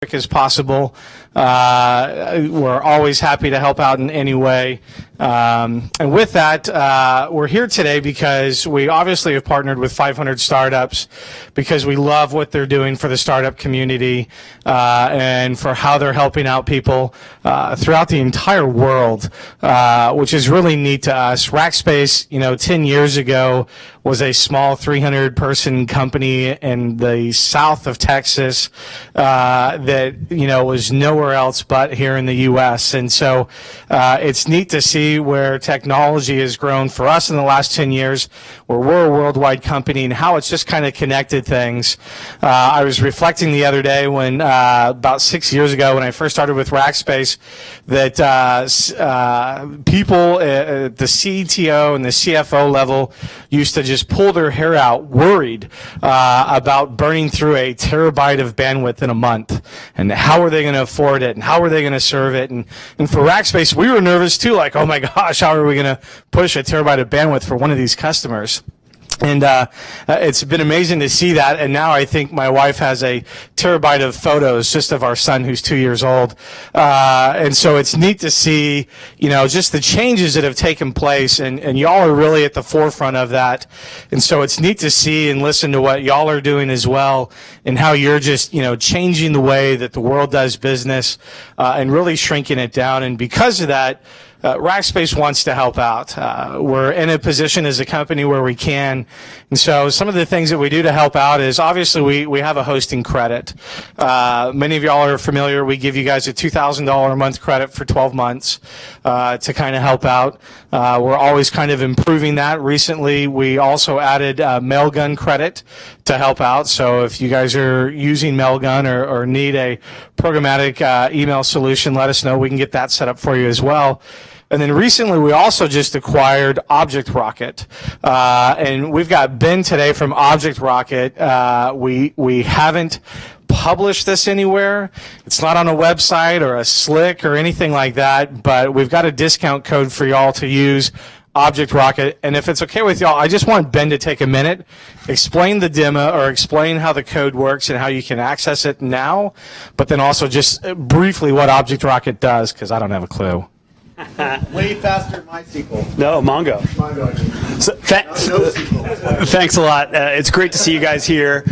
as possible. We're always happy to help out in any way. And with that, we're here today because we obviously have partnered with 500 startups because we love what they're doing for the startup community and for how they're helping out people throughout the entire world, which is really neat to us. Rackspace, 10 years ago was a small 300-person company in the south of Texas that, was nowhere else but here in the U.S. And so it's neat to see where technology has grown for us in the last 10 years, where we're a worldwide company, and how it's just kind of connected things. I was reflecting the other day when, about 6 years ago, when I first started with Rackspace, that people at the CTO and the CFO level used to just pull their hair out, worried about burning through a terabyte of bandwidth in a month, and how are they going to afford it, and how are they going to serve it. And for Rackspace, we were nervous too, like, oh my gosh, how are we going to push a terabyte of bandwidth for one of these customers? And it's been amazing to see that. And now I think my wife has a terabyte of photos just of our son who's 2 years old. And so it's neat to see, just the changes that have taken place. And y'all are really at the forefront of that. And so it's neat to see and listen to what y'all are doing as well, and how you're just, changing the way that the world does business and really shrinking it down. And because of that, Rackspace wants to help out. We're in a position as a company where we can. And so some of the things that we do to help out is obviously we have a hosting credit. Many of y'all are familiar. We give you guys a $2,000 a month credit for 12 months to kind of help out. We're always kind of improving that. Recently, we also added Mailgun credit to help out. So if you guys are using Mailgun or need a programmatic email solution, let us know. We can get that set up for you as well. And then recently, we also just acquired Object Rocket. And we've got Ben today from Object Rocket. We haven't published this anywhere. It's not on a website or a Slick or anything like that, but we've got a discount code for y'all to use, Object Rocket. And if it's okay with y'all, I just want Ben to take a minute, explain the demo or explain how the code works and how you can access it now, but then also just briefly what Object Rocket does, because I don't have a clue. Way faster MySQL. No, Mongo. So, thanks a lot. It's great to see you guys here.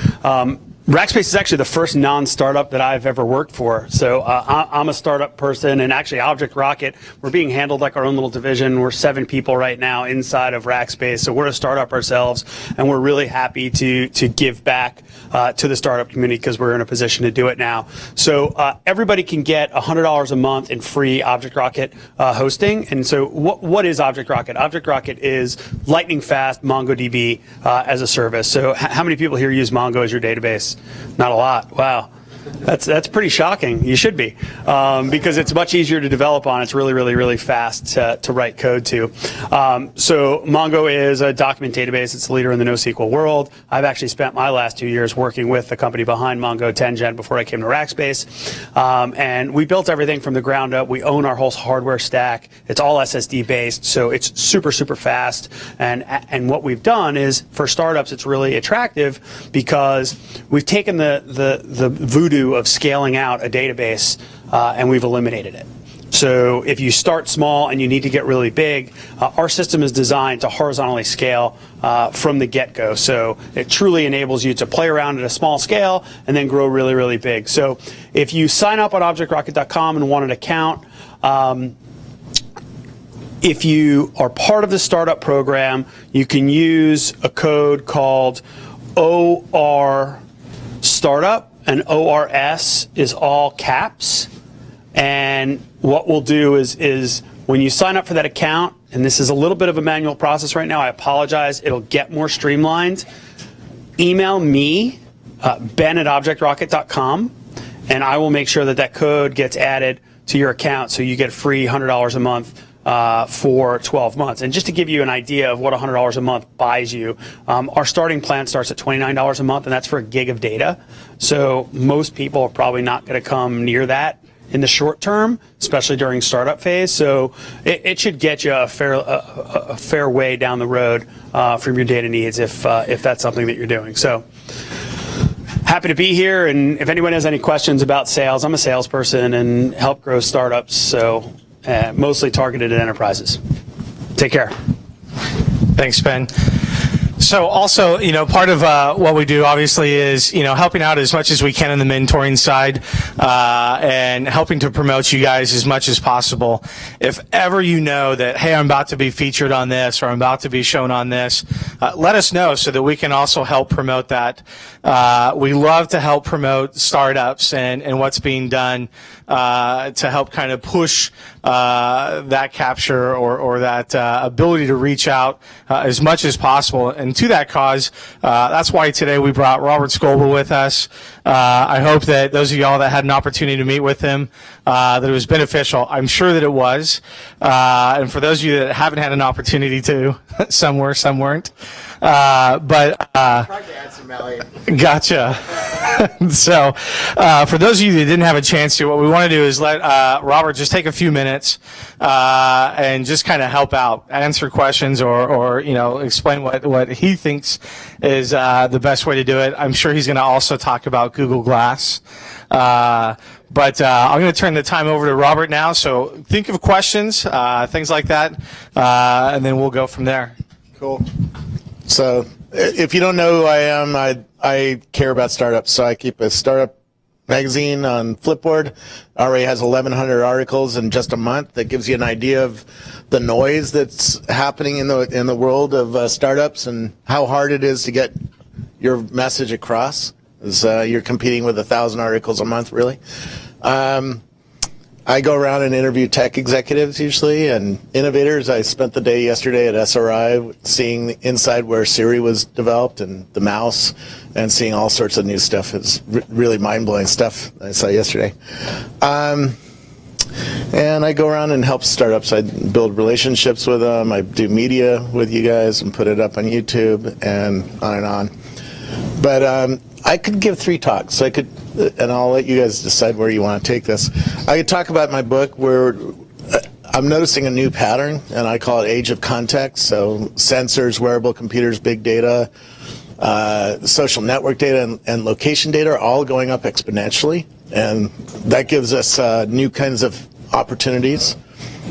Rackspace is actually the first non-startup that I've ever worked for. So I'm a startup person, and actually Object Rocket, we're being handled like our own little division. We're 7 people right now inside of Rackspace, so we're a startup ourselves, and we're really happy to give back to the startup community because we're in a position to do it now. So everybody can get $100 a month in free Object Rocket hosting. And so what is Object Rocket? Object Rocket is lightning fast MongoDB as a service. So how many people here use Mongo as your database? Not a lot. Wow. That's pretty shocking. You should be, because it's much easier to develop on. It's really, really, really fast to write code to. So Mongo is a document database. It's the leader in the NoSQL world. I've actually spent my last 2 years working with the company behind Mongo, 10gen, before I came to Rackspace. And we built everything from the ground up. We own our whole hardware stack. It's all SSD based, so it's super, super fast. And what we've done is, for startups, it's really attractive because we've taken the voodoo of scaling out a database and we've eliminated it. So if you start small and you need to get really big, our system is designed to horizontally scale from the get-go. So it truly enables you to play around at a small scale and then grow really, really big. So if you sign up on objectrocket.com and want an account, if you are part of the startup program, you can use a code called OR Startup. And ORS is all caps. And what we'll do is when you sign up for that account, and this is a little bit of a manual process right now, I apologize, it'll get more streamlined. Email me, ben@objectrocket.com, and I will make sure that code gets added to your account so you get free $100 a month for 12 months. And just to give you an idea of what $100 a month buys you, our starting plan starts at $29 a month, and that's for a gig of data. So most people are probably not going to come near that in the short term, especially during startup phase. So it should get you a fair way down the road from your data needs if that's something that you're doing. So happy to be here, and if anyone has any questions about sales, I'm a salesperson and help grow startups, so mostly targeted at enterprises. Take care. Thanks, Ben. So also, part of what we do obviously is, helping out as much as we can in the mentoring side and helping to promote you guys as much as possible. If ever you know that, hey, I'm about to be featured on this or I'm about to be shown on this, let us know so that we can also help promote that. We love to help promote startups and what's being done to help kind of push that capture or that ability to reach out as much as possible. And to that cause, that's why today we brought Robert Scoble with us. I hope that those of y'all that had an opportunity to meet with him, that it was beneficial. I'm sure that it was. And for those of you that haven't had an opportunity to, some were, some weren't. But Tried to add some value. Gotcha. So for those of you that didn't have a chance to, what we want to do is let Robert just take a few minutes and just kind of help out, answer questions or explain what he thinks is the best way to do it. I'm sure he's going to also talk about Google Glass. But I'm going to turn the time over to Robert now. So think of questions, things like that, and then we'll go from there. Cool. So if you don't know who I am, I care about startups. So I keep a startup magazine on Flipboard. Already has 1,100 articles in just a month. That gives you an idea of the noise that's happening in the world of startups and how hard it is to get your message across. You're competing with 1,000 articles a month, really. I go around and interview tech executives usually and innovators. I spent the day yesterday at SRI seeing inside where Siri was developed and the mouse and seeing all sorts of new stuff. It's really mind-blowing stuff I saw yesterday. And I go around and help startups. I build relationships with them. I do media with you guys and put it up on YouTube and on and on. But I could give 3 talks. And I'll let you guys decide where you want to take this. I could talk about my book where I'm noticing a new pattern, and I call it Age of Context. So sensors, wearable computers, big data, social network data, and location data are all going up exponentially. And that gives us new kinds of opportunities.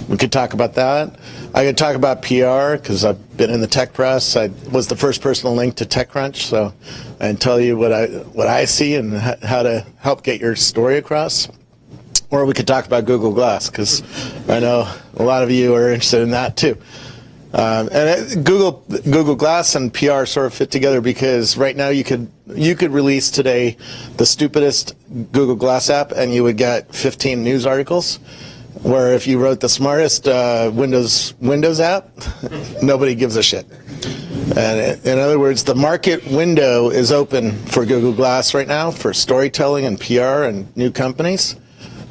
We could talk about that. I could talk about PR because I've been in the tech press. I was the first person to link to TechCrunch, so I can tell you what I see and how to help get your story across. Or we could talk about Google Glass because I know a lot of you are interested in that too. And Google Glass and PR sort of fit together because right now you could release today the stupidest Google Glass app and you would get 15 news articles. Where if you wrote the smartest Windows app, nobody gives a shit. And in other words, the market window is open for Google Glass right now for storytelling and PR and new companies.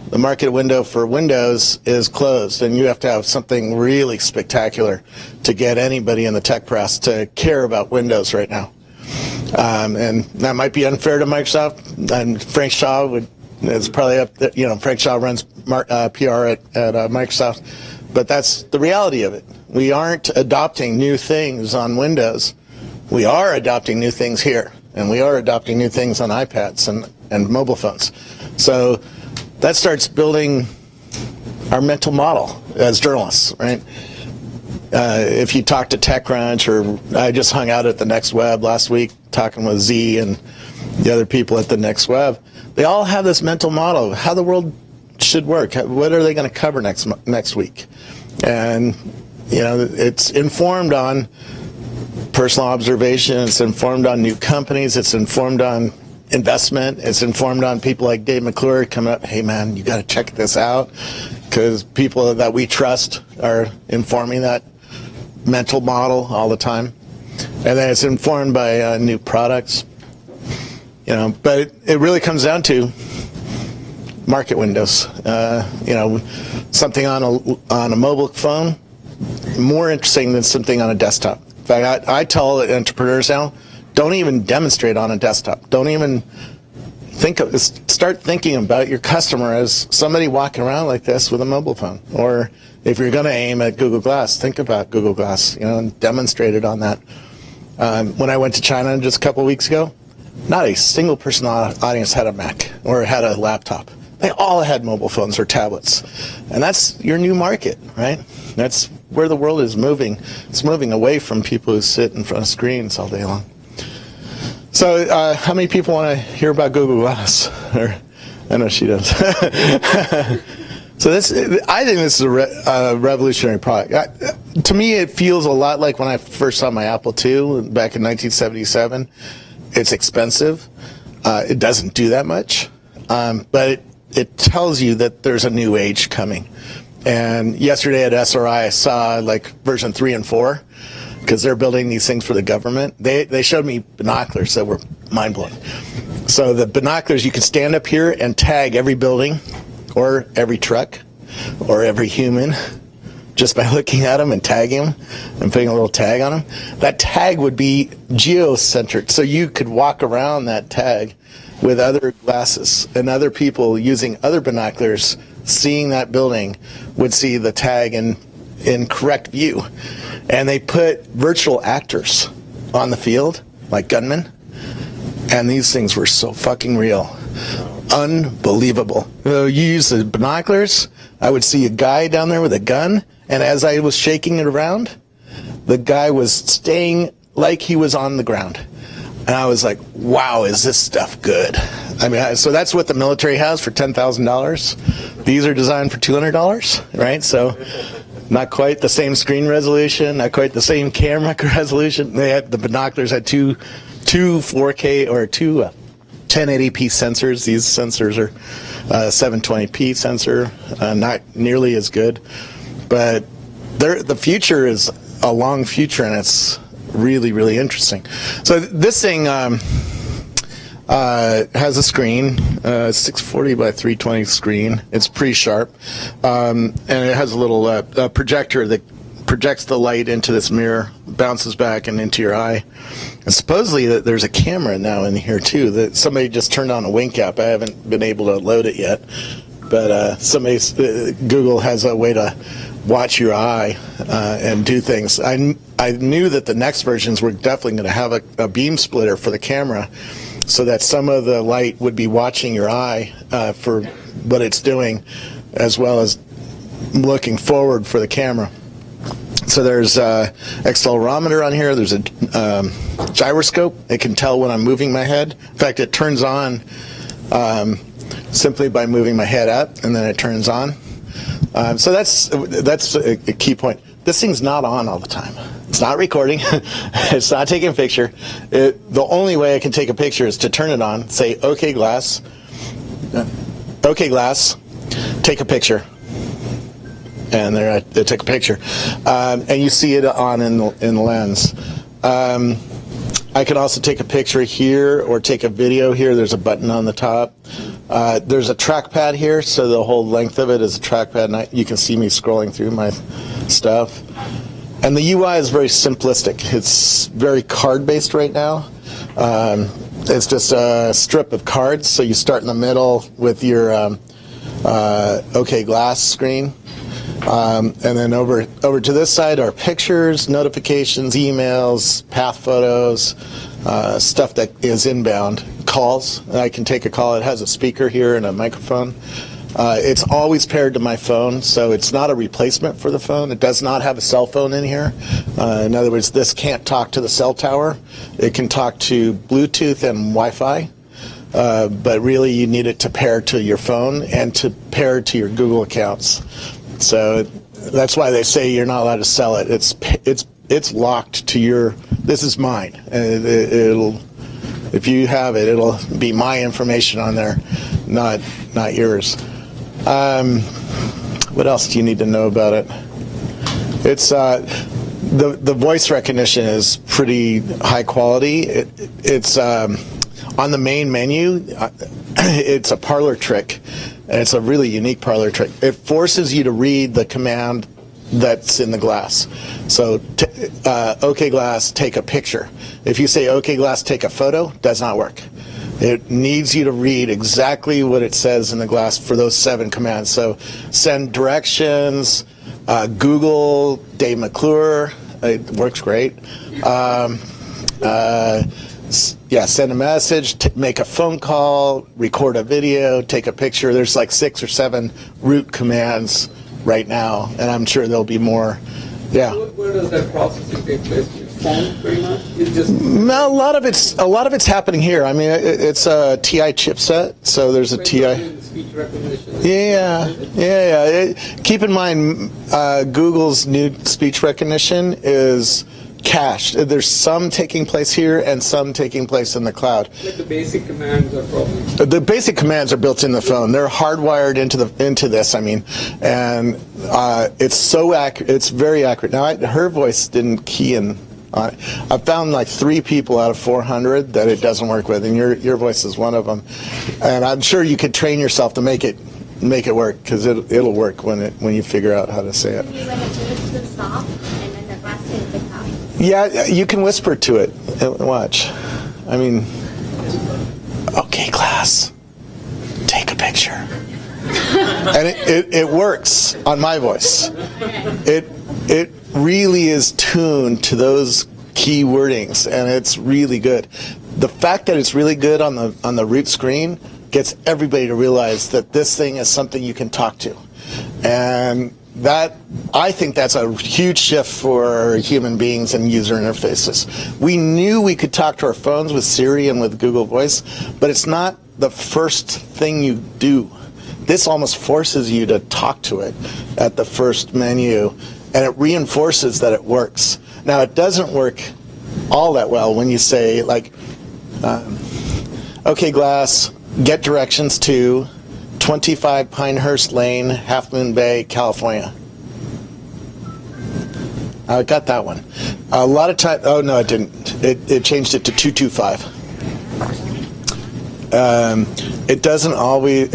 The market window for Windows is closed, and you have to have something really spectacular to get anybody in the tech press to care about Windows right now. And that might be unfair to Microsoft, and Frank Shaw is probably up there. Frank Shaw runs PR at Microsoft, but that's the reality of it. We aren't adopting new things on Windows. We are adopting new things here, and we are adopting new things on iPads and mobile phones. So that starts building our mental model as journalists, right? If you talk to TechCrunch, or I just hung out at the Next Web last week talking with Z and the other people at the Next Web, they all have this mental model of how the world should work. What are they going to cover next week? And it's informed on personal observation. It's informed on new companies. It's informed on investment. It's informed on people like Dave McClure coming up. Hey man, you got to check this out, because people that we trust are informing that mental model all the time. And then it's informed by new products. But it really comes down to market windows. Something on a mobile phone, more interesting than something on a desktop. In fact, I tell entrepreneurs now, don't even demonstrate on a desktop. Don't even start thinking about your customer as somebody walking around like this with a mobile phone. Or if you're going to aim at Google Glass, think about Google Glass, and demonstrate it on that. When I went to China just a couple weeks ago, not a single person in the audience had a Mac or had a laptop. They all had mobile phones or tablets. And that's your new market, right? That's where the world is moving. It's moving away from people who sit in front of screens all day long. So how many people want to hear about Google Glass? I know she does. So I think this is a revolutionary product. To me, it feels a lot like when I first saw my Apple II back in 1977. It's expensive. It doesn't do that much, but it tells you that there's a new age coming. And yesterday at SRI, I saw like version 3 and 4, because they're building these things for the government. They showed me binoculars that were mind-blowing. So the binoculars, you could stand up here and tag every building or every truck or every human just by looking at them and tagging them and putting a little tag on them. That tag would be geocentric, so you could walk around that tag with other glasses, and other people using other binoculars seeing that building would see the tag in correct view. And they put virtual actors on the field, like gunmen, and these things were so fucking real. Unbelievable. You use the binoculars, I would see a guy down there with a gun, and as I was shaking it around, the guy was staying like he was on the ground. And I was like, wow, is this stuff good? I mean, so that's what the military has for $10,000. These are designed for $200, right? So not quite the same screen resolution, not quite the same camera resolution. The binoculars had two 4K or two 1080p sensors. These sensors are 720p sensor, not nearly as good. But the future is a long future, and it's really, really interesting. So this thing has a screen, 640 by 320 screen. It's pretty sharp, and it has a little projector that projects the light into this mirror, bounces back and into your eye. And supposedly there's a camera now in here too that somebody just turned on a Wink app. I haven't been able to load it yet, but Google has a way to watch your eye and do things. I knew that the next versions were definitely going to have a beam splitter for the camera, so that some of the light would be watching your eye for what it's doing, as well as looking forward for the camera. So there's accelerometer on here. There's a gyroscope. It can tell when I'm moving my head. In fact, it turns on simply by moving my head up, and then it turns on. So that's a key point. This thing's not on all the time. It's not recording. It's not taking a picture. The only way I can take a picture is to turn it on, say, "Okay, glass. Okay, glass. Take a picture." And there I took a picture. And you see it on in the lens. I can also take a picture here or take a video here. There's a button on the top. There's a trackpad here, so the whole length of it is a trackpad, and you can see me scrolling through my stuff. And the UI is very simplistic. It's very card-based right now. It's just a strip of cards, so you start in the middle with your OK Glass screen. And then over to this side are pictures, notifications, emails, path photos, stuff that is inbound, calls. I can take a call. It has a speaker here and a microphone. It's always paired to my phone, so it's not a replacement for the phone. It does not have a cell phone in here. In other words, this can't talk to the cell tower. It can talk to Bluetooth and Wi-Fi. But really you need it to pair to your phone and to pair to your Google accounts. So that's why they say you're not allowed to sell it. It's locked to your. This is mine. It'll, if you have it, it'll be my information on there, not yours. What else do you need to know about it? It's the voice recognition is pretty high quality. It's on the main menu. It's a parlor trick. And it's a really unique parlor trick. It forces you to read the command that's in the glass. So, OK Glass, take a picture. If you say OK Glass, take a photo, does not work. It needs you to read exactly what it says in the glass for those 7 commands. So send directions, Google, Dave McClure, it works great. send a message, make a phone call, record a video, take a picture. There's like 6 or 7 root commands right now, and I'm sure there'll be more. Yeah. Where does that processing take place? Phone, pretty much? It's just No, a lot of it's happening here. I mean, it's a TI chipset, so there's a TI. speech recognition. Yeah. Keep in mind, Google's new speech recognition is cached. There's some taking place here and some taking place in the cloud. Like the basic commands are probably. The basic commands are built in the phone. They're hardwired into this. I mean, and it's so accurate. It's very accurate. Now, her voice didn't key in. I've found like 3 people out of 400 that it doesn't work with, and your voice is one of them. And I'm sure you could train yourself to make it work, because it'll work when you figure out how to say it. Maybe when it's to stop, and then the glass can pick up. Yeah, you can whisper to it. Watch. I mean, okay, class, take a picture. And it works on my voice. It really is tuned to those key wordings, and it's really good. The fact that it's really good on the root screen gets everybody to realize that this thing is something you can talk to. And I think that's a huge shift for human beings and user interfaces. We knew we could talk to our phones with Siri and with Google Voice, but it's not the first thing you do. This almost forces you to talk to it at the first menu, and it reinforces that it works. Now, it doesn't work all that well when you say, like, okay, Glass, get directions to 25 Pinehurst Lane, Half Moon Bay, California. I got that one. A lot of time. Oh no, it didn't. It changed it to 225. It doesn't always.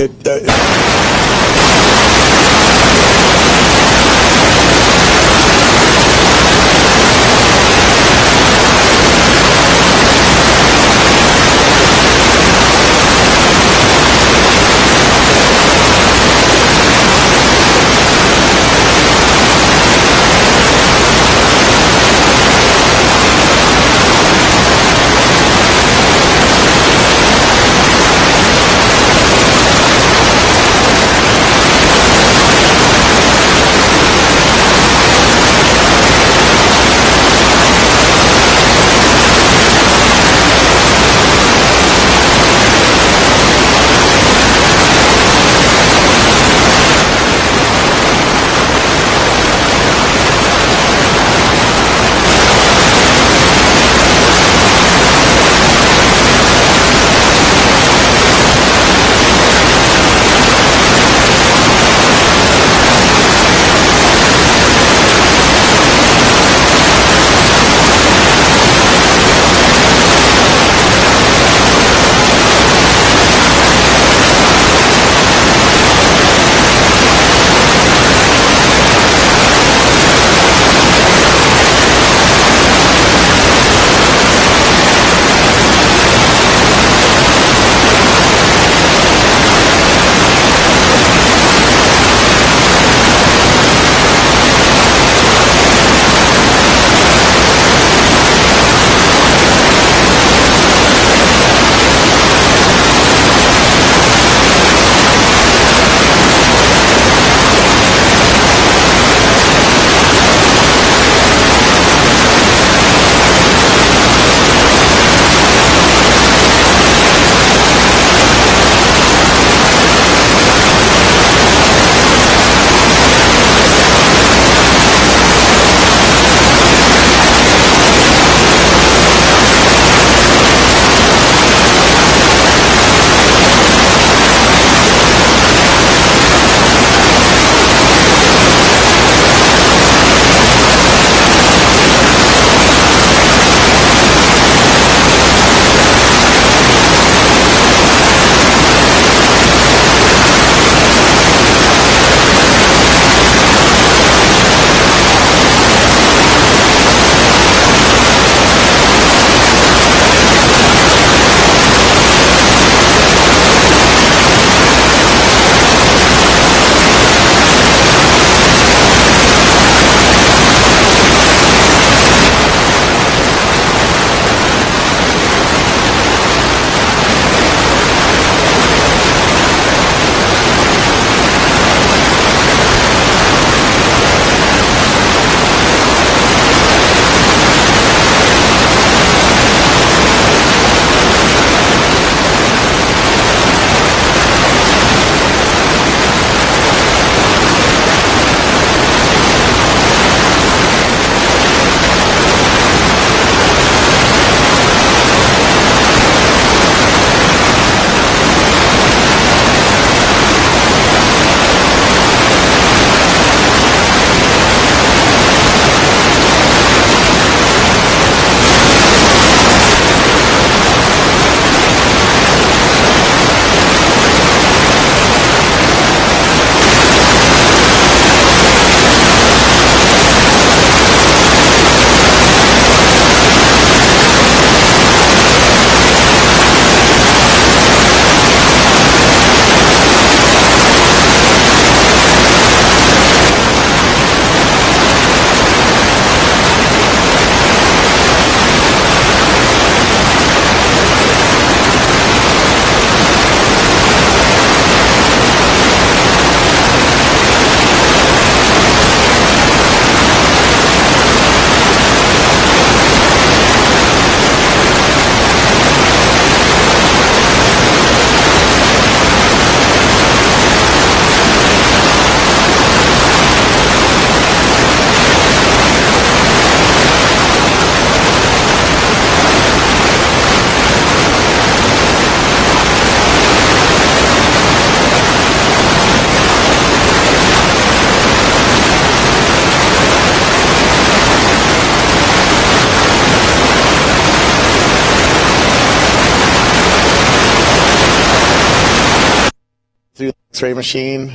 X-ray machine.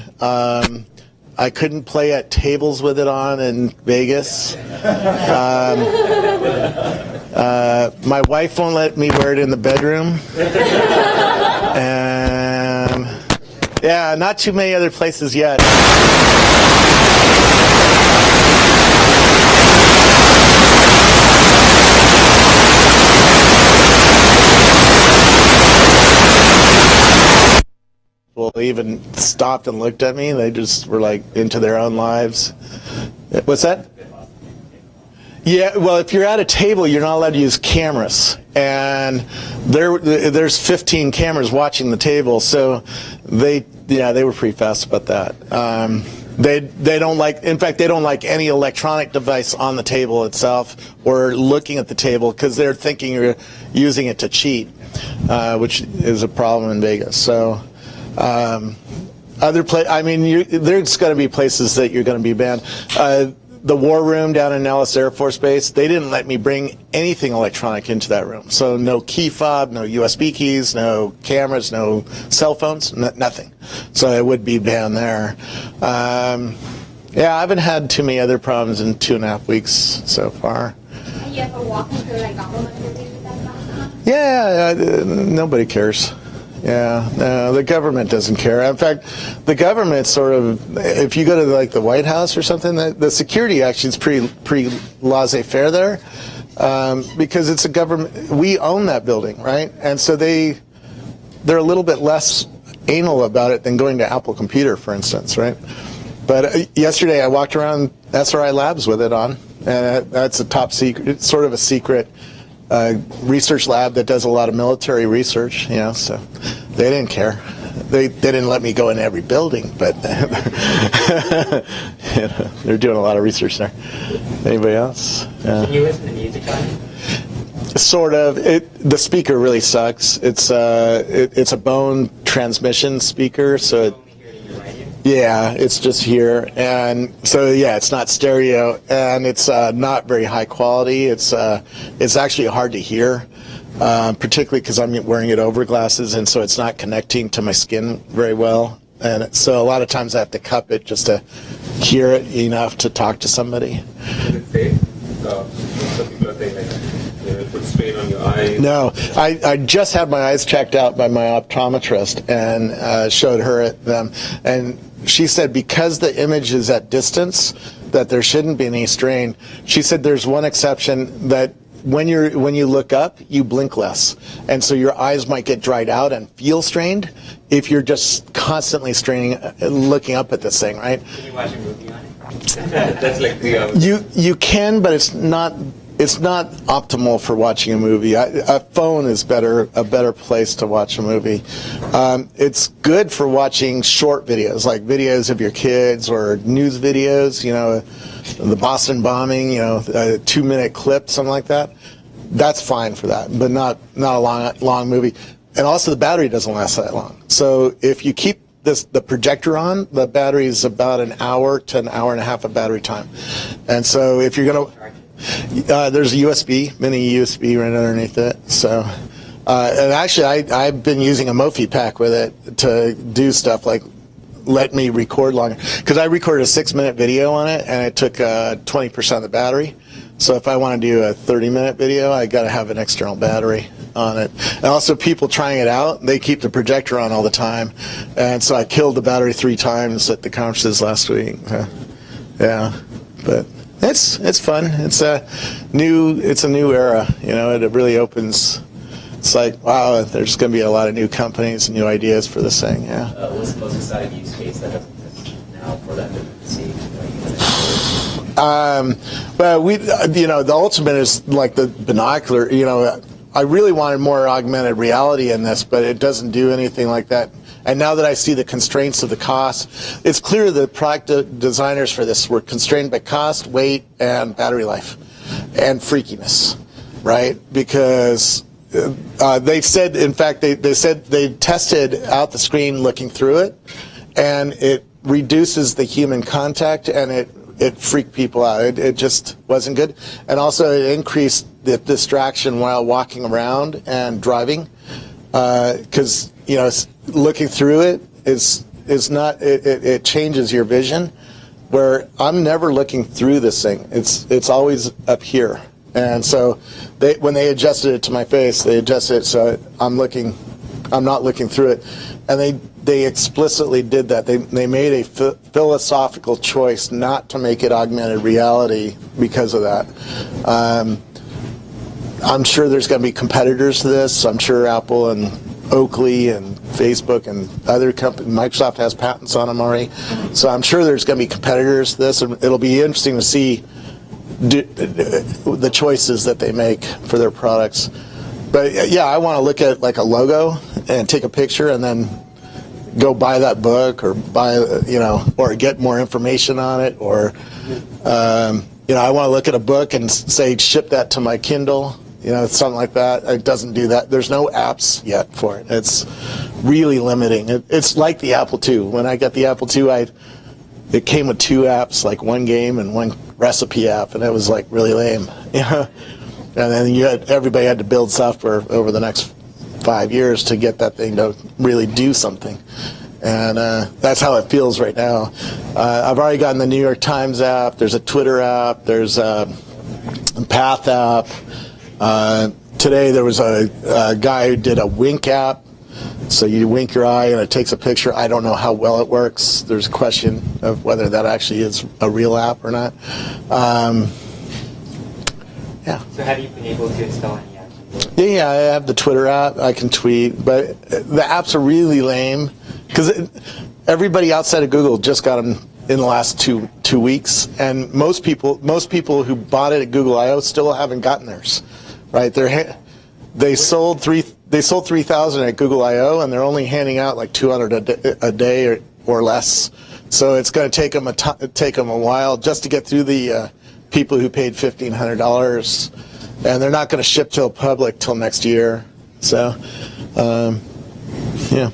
I couldn't play at tables with it on in Vegas. My wife won't let me wear it in the bedroom. And yeah, not too many other places yet. Well, they even stopped and looked at me. They just were like into their own lives. What's that? Yeah, well, if you're at a table, you're not allowed to use cameras, and there's 15 cameras watching the table. So they were pretty fast about that. They don't like, in fact, they don't like any electronic device on the table itself or looking at the table because they're thinking you're using it to cheat, which is a problem in Vegas. So. There's going to be places that you're going to be banned. The war room down in Nellis Air Force Base, they didn't let me bring anything electronic into that room. So no key fob, no USB keys, no cameras, no cell phones, nothing. So it would be banned there. Yeah, I haven't had too many other problems in 2.5 weeks so far. Have you ever walked into like government building with that mask on? Yeah, nobody cares. Yeah, no, the government doesn't care. In fact, the government sort of, if you go to like the White House or something, the security actually is pretty laissez-faire there, because it's a government. We own that building, right? And so they're a little bit less anal about it than going to Apple Computer, for instance, right? But yesterday I walked around SRI Labs with it on, and that's a top secret, it's sort of a secret. Research lab that does a lot of military research, so they didn't care. They didn't let me go in every building, but they're doing a lot of research there. Anybody else? Can you listen to music on it? Sort of. The speaker really sucks. It's a bone transmission speaker, so yeah, it's just here, and so yeah, it's not stereo, and it's not very high quality. It's actually hard to hear, particularly because I'm wearing it over glasses, and so it's not connecting to my skin very well. And so a lot of times I have to cup it just to hear it enough to talk to somebody. Is it safe? Some people are saying like, it puts strain on your eyes. No, I just had my eyes checked out by my optometrist and showed her them, and she said because the image is at distance that there shouldn't be any strain. She said there's one exception, that when you look up, you blink less, and so your eyes might get dried out and feel strained if you're just constantly straining, looking up at this thing, right? Can you watch a movie on it? That's like 3 hours. You can, but it's not optimal for watching a movie. A phone is a better place to watch a movie. It's good for watching short videos, like videos of your kids or news videos, the Boston bombing, a 2-minute clip, something like that. That's fine for that, but not a long movie. And also the battery doesn't last that long. So if you keep the projector on, the battery is about an hour to an hour and a half of battery time. And so if you're going to, there's a mini USB right underneath it. So, and actually I've been using a Mophie pack with it to do stuff like let me record longer. Because I recorded a 6-minute video on it, and it took 20% of the battery. So if I want to do a 30-minute video, I got to have an external battery on it. And also people trying it out, they keep the projector on all the time. And so I killed the battery 3 times at the conferences last week. Yeah, but it's fun. It's a new era. It really opens. It's like, wow, there's going to be a lot of new companies and new ideas for this thing. Yeah. What's the most exciting use case that doesn't exist now for them to see? Well, the ultimate is like the binocular. I really wanted more augmented reality in this, but it doesn't do anything like that. And now that I see the constraints of the cost, it's clear the product designers for this were constrained by cost, weight, and battery life, and freakiness, right? Because they said, in fact, they said they tested out the screen looking through it, and it reduces the human contact, and it freaked people out. It just wasn't good. And also it increased the distraction while walking around and driving, because looking through it is is not. It changes your vision. Where I'm never looking through this thing. It's always up here. And so when they adjusted it to my face, they adjusted it so I'm not looking through it. And they explicitly did that. They made a philosophical choice not to make it augmented reality because of that. I'm sure there's going to be competitors to this. I'm sure Apple and Oakley and Facebook and other companies, Microsoft has patents on them already. So I'm sure there's going to be competitors to this, and it'll be interesting to see the choices that they make for their products. But yeah, I want to look at like a logo and take a picture and then go buy that book or or get more information on it, or I want to look at a book and say ship that to my Kindle. Something like that. It doesn't do that. There's no apps yet for it. It's really limiting. It's like the Apple II. When I got the Apple II, it came with 2 apps, like one game and one recipe app, and it was like really lame. And then everybody had to build software over the next 5 years to get that thing to really do something. And that's how it feels right now. I've already gotten the New York Times app. There's a Twitter app. There's a Path app. Today there was a guy who did a wink app, so you wink your eye and it takes a picture. I don't know how well it works. There's a question of whether that actually is a real app or not. Yeah. So have you been able to install any apps? Yeah, I have the Twitter app. I can tweet, but the apps are really lame because everybody outside of Google just got them in the last two weeks, and most people who bought it at Google I/O still haven't gotten theirs. Right? They sold 3,000 at Google I/O, and they're only handing out like 200 a day or less. So it's going to take them a while just to get through the people who paid $1,500, and they're not going to ship to the public till next year. So, yeah.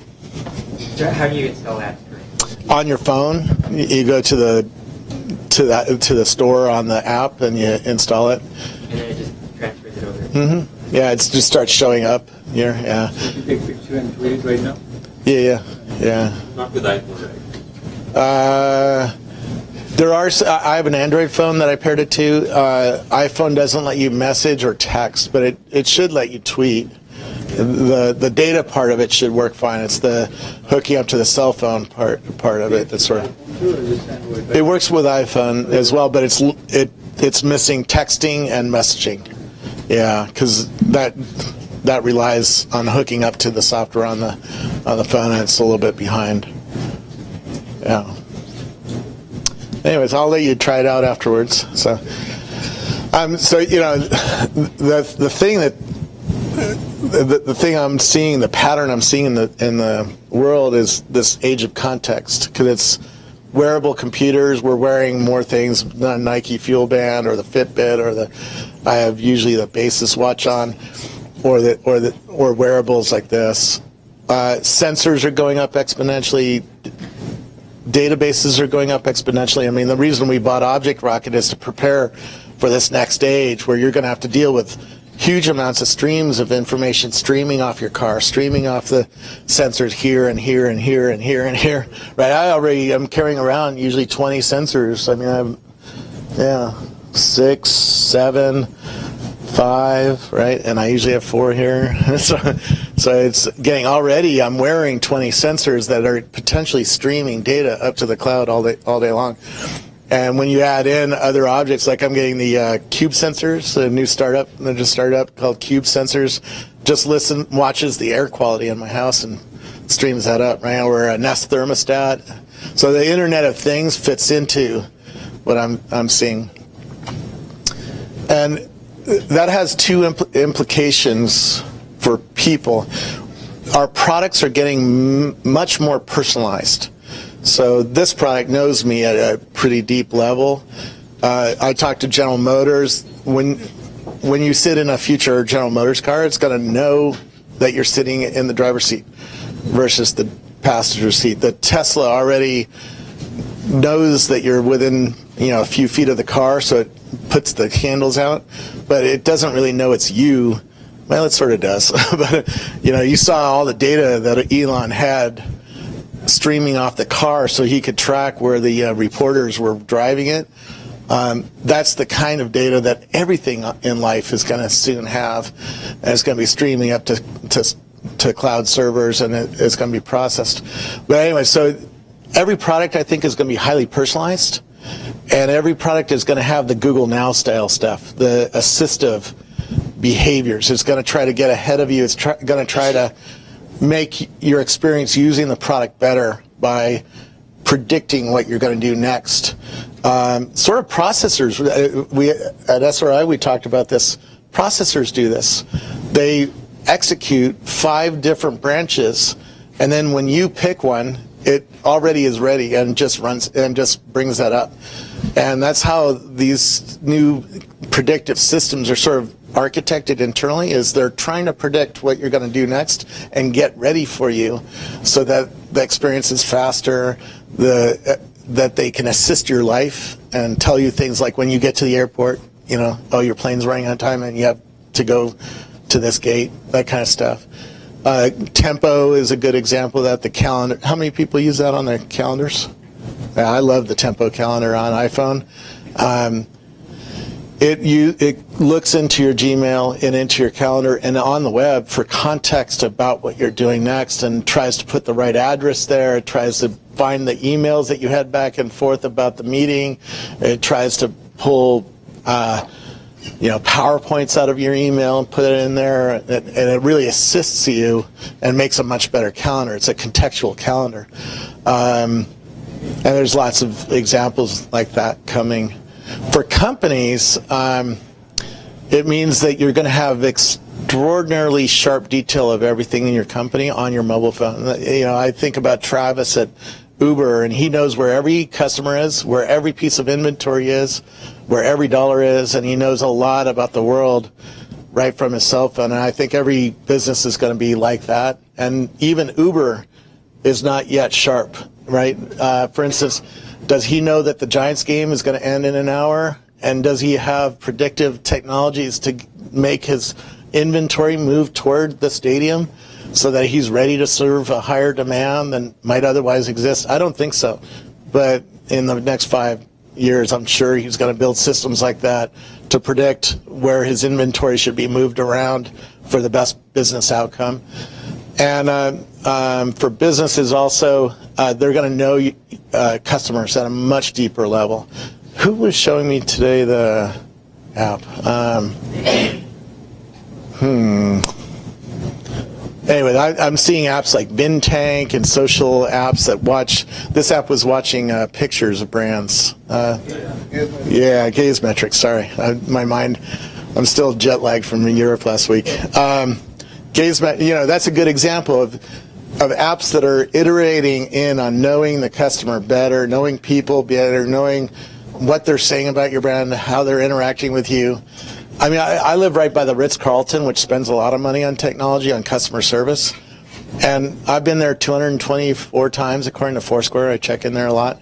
So how do you install apps? On your phone, you go to the store on the app and you install it. And then it just transfers it over. Mm-hmm. Yeah, it just starts showing up here. Yeah. You take a picture and tweet it right now? Yeah. Not with iPhone, right? I have an Android phone that I paired it to. iPhone doesn't let you message or text, but it should let you tweet. The data part of it should work fine. It's the hooking up to the cell phone part of it that's sort of. It works with iPhone as well, but it's missing texting and messaging. Yeah, because that relies on hooking up to the software on the phone, and it's a little bit behind. Yeah. Anyways, I'll let you try it out afterwards. So the thing that. The thing I'm seeing, the pattern I'm seeing in the world is this age of context, because it's wearable computers. We're wearing more things, the Nike Fuel Band or the Fitbit I have usually the Basis watch on, or wearables like this. Sensors are going up exponentially. Databases are going up exponentially. I mean, the reason we bought Object Rocket is to prepare for this next age where you're going to have to deal with huge amounts of streams of information streaming off your car, streaming off the sensors here and here and here and here and here. Right? I'm carrying around usually 20 sensors. I mean, I have 6, 7, 5, right? And I usually have 4 here. So it's getting already. I'm wearing 20 sensors that are potentially streaming data up to the cloud all day long. And when you add in other objects, like I'm getting the Cube sensors, a new startup that just started up called Cube Sensors, just watches the air quality in my house and streams that up, right? Or a Nest thermostat. So the Internet of Things fits into what I'm seeing. And that has 2 implications for people. Our products are getting much more personalized. So this product knows me at a pretty deep level. I talked to General Motors. When you sit in a future General Motors car, it's going to know that you're sitting in the driver's seat versus the passenger seat. The Tesla already knows that you're within a few feet of the car, so it puts the handles out, but it doesn't really know it's you. Well, it sort of does. But you saw all the data that Elon had streaming off the car so he could track where the reporters were driving it. That's the kind of data that everything in life is going to soon have, and it's going to be streaming up to cloud servers, and it's going to be processed. But anyway, so every product I think is going to be highly personalized, and every product is going to have the Google Now style stuff, the assistive behaviors. It's going to try to get ahead of you. It's going to try to make your experience using the product better by predicting what you're going to do next. Sort of processors, we at SRI we talked about this. Processors do this. They execute 5 different branches, and then when you pick one, it already is ready and just runs and just brings that up. And that's how these new predictive systems are sort of architected internally, is they're trying to predict what you're going to do next and get ready for you so that the experience is faster, that they can assist your life and tell you things like when you get to the airport, you know, oh, your plane's running out of time and you have to go to this gate, that kind of stuff. Tempo is a good example of that. The calendar, how many people use that on their calendars? I love the Tempo calendar on iPhone. It looks into your Gmail and into your calendar and on the web for context about what you're doing next, and tries to put the right address there. It tries to find the emails that you had back and forth about the meeting. It tries to pull PowerPoints out of your email and put it in there, and it really assists you and makes a much better calendar. It's a contextual calendar. And there's lots of examples like that coming. For companies, it means that you're going to have extraordinarily sharp detail of everything in your company on your mobile phone. You know, I think about Travis at Uber, and he knows where every customer is, where every piece of inventory is, where every dollar is, and he knows a lot about the world right from his cell phone. And I think every business is going to be like that. And even Uber is not yet sharp, right? For instance, does he know that the Giants game is going to end in an hour? And does he have predictive technologies to make his inventory move toward the stadium so that he's ready to serve a higher demand than might otherwise exist? I don't think so. But in the next 5 years, I'm sure he's going to build systems like that to predict where his inventory should be moved around for the best business outcome. And for businesses also, they're going to know customers at a much deeper level. Who was showing me today the app? Anyway, I'm seeing apps like Bin Tank and social apps that watch. This app was watching pictures of brands. Yeah, Gaze Metrics. Sorry, my mind. I'm still jet lagged from Europe last week. Gaze, that's a good example of apps that are iterating in on knowing the customer better, knowing people better, knowing what they're saying about your brand, how they're interacting with you. I mean, I live right by the Ritz-Carlton, which spends a lot of money on technology, on customer service. And I've been there 224 times, according to Foursquare. I check in there a lot.